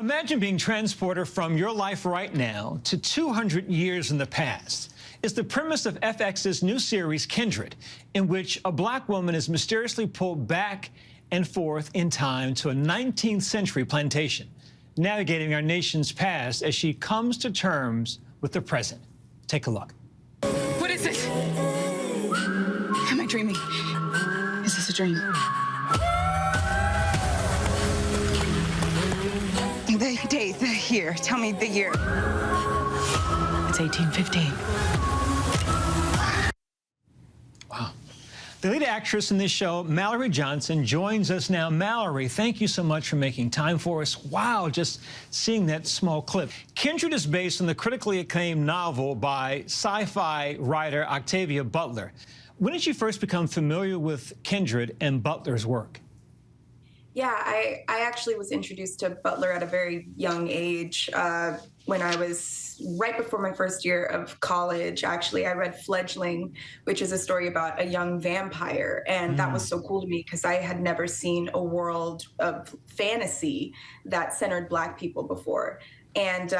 Imagine being transported from your life right now to 200 years in the past. It's the premise of FX's new series, Kindred, in which a black woman is mysteriously pulled back and forth in time to a 19th century plantation, navigating our nation's past as she comes to terms with the present. Take a look. What is this? Am I dreaming? Is this a dream? The day, the year. Tell me the year. It's 1815. Wow. The lead actress in this show, Mallori Johnson, joins us now. Mallory, thank you so much for making time for us. Wow, just seeing that small clip. Kindred is based on the critically acclaimed novel by sci-fi writer Octavia Butler. When did you first become familiar with Kindred and Butler's work? Yeah, I actually was introduced to Butler at a very young age. When I was right before my first year of college, actually, I read Fledgling, which is a story about a young vampire. And that was so cool to me because I had never seen a world of fantasy that centered Black people before. And,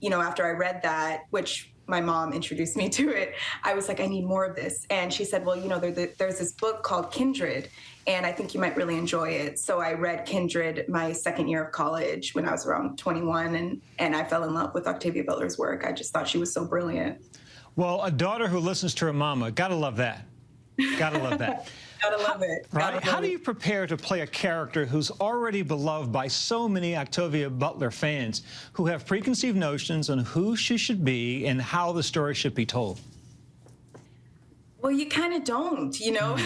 you know, after I read that, which my mom introduced me to it, I was like, I need more of this. And she said, well, you know, there's this book called Kindred, and I think you might really enjoy it. So I read Kindred my second year of college when I was around 21, and I fell in love with Octavia Butler's work. I just thought she was so brilliant. Well, a daughter who listens to her mama, gotta love that. Gotta love that. Gotta love it. Right? How do you prepare to play a character who's already beloved by so many Octavia Butler fans who have preconceived notions on who she should be and how the story should be told? Well, you kind of don't, you know,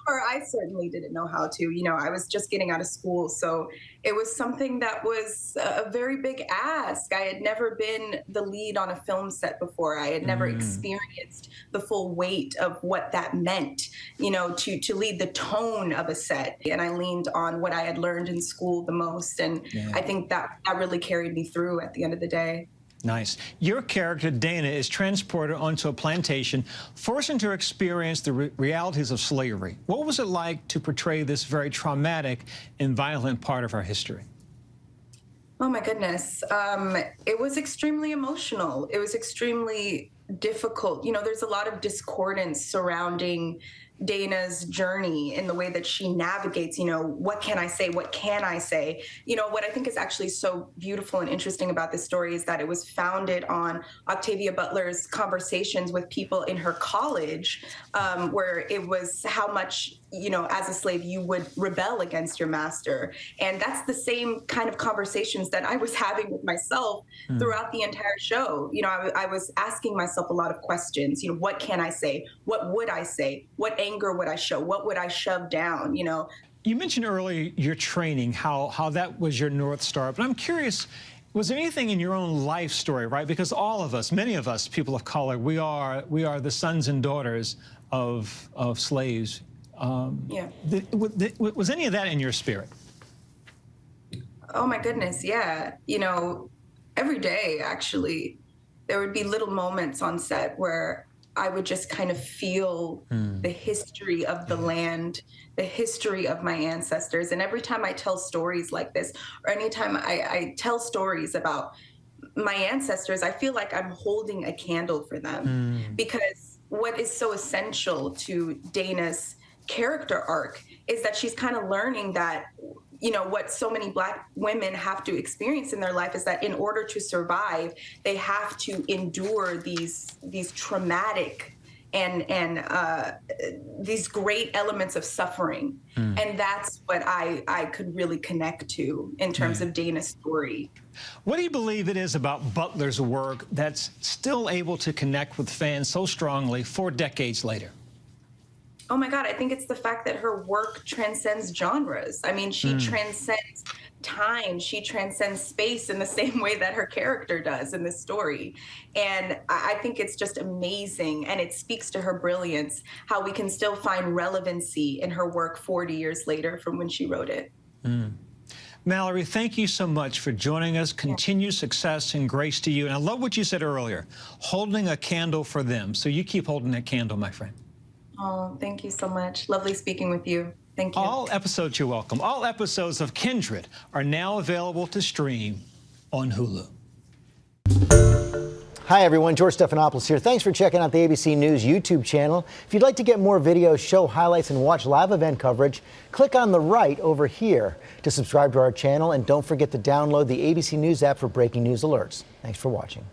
or I certainly didn't know how to. You know, I was just getting out of school, so it was something that was a very big ask. I had never been the lead on a film set before. I had never experienced the full weight of what that meant, you know, to lead the tone of a set. And I leaned on what I had learned in school the most, and I think that really carried me through at the end of the day. Nice. Your character, Dana, is transported onto a plantation, forcing her to experience the realities of slavery. What was it like to portray this very traumatic and violent part of our history? Oh, my goodness. It was extremely emotional. It was extremely difficult. You know, there's a lot of discordance surrounding Dana's journey in the way that she navigates, you know, what can I say? What can I say? You know, what I think is actually so beautiful and interesting about this story is that it was founded on Octavia Butler's conversations with people in her college, where it was how much, you know, as a slave, you would rebel against your master. And that's the same kind of conversations that I was having with myself throughout the entire show. You know, I was asking myself a lot of questions. You know, what can I say? What would I say? What anger would I show? What would I shove down? You know, you mentioned earlier your training, how that was your North Star. But I'm curious, was there anything in your own life story, right? Because all of us, many of us, people of color, we are the sons and daughters of slaves. Was any of that in your spirit? Oh, my goodness, yeah. You know, every day, actually, there would be little moments on set where I would just kind of feel the history of the land, the history of my ancestors. And every time I tell stories like this, or anytime I tell stories about my ancestors, I feel like I'm holding a candle for them. Because what is so essential to Dana's character arc is that she's kind of learning that, you know, what so many Black women have to experience in their life is that in order to survive, they have to endure these traumatic and these great elements of suffering. And that's what I could really connect to in terms of Dana's story. What do you believe it is about Butler's work that's still able to connect with fans so strongly 4 decades later? Oh my God, I think it's the fact that her work transcends genres. I mean, she transcends time, she transcends space in the same way that her character does in this story. And I think it's just amazing, and it speaks to her brilliance, how we can still find relevancy in her work 40 years later from when she wrote it. Mallori, thank you so much for joining us. Continued success and grace to you. And I love what you said earlier, holding a candle for them. So you keep holding that candle, my friend. Oh, thank you so much. Lovely speaking with you. Thank you. All episodes, you're welcome. All episodes of Kindred are now available to stream on Hulu. Hi, everyone. George Stephanopoulos here. Thanks for checking out the ABC News YouTube channel. If you'd like to get more videos, show highlights, and watch live event coverage, click on the right over here to subscribe to our channel. And don't forget to download the ABC News app for breaking news alerts. Thanks for watching.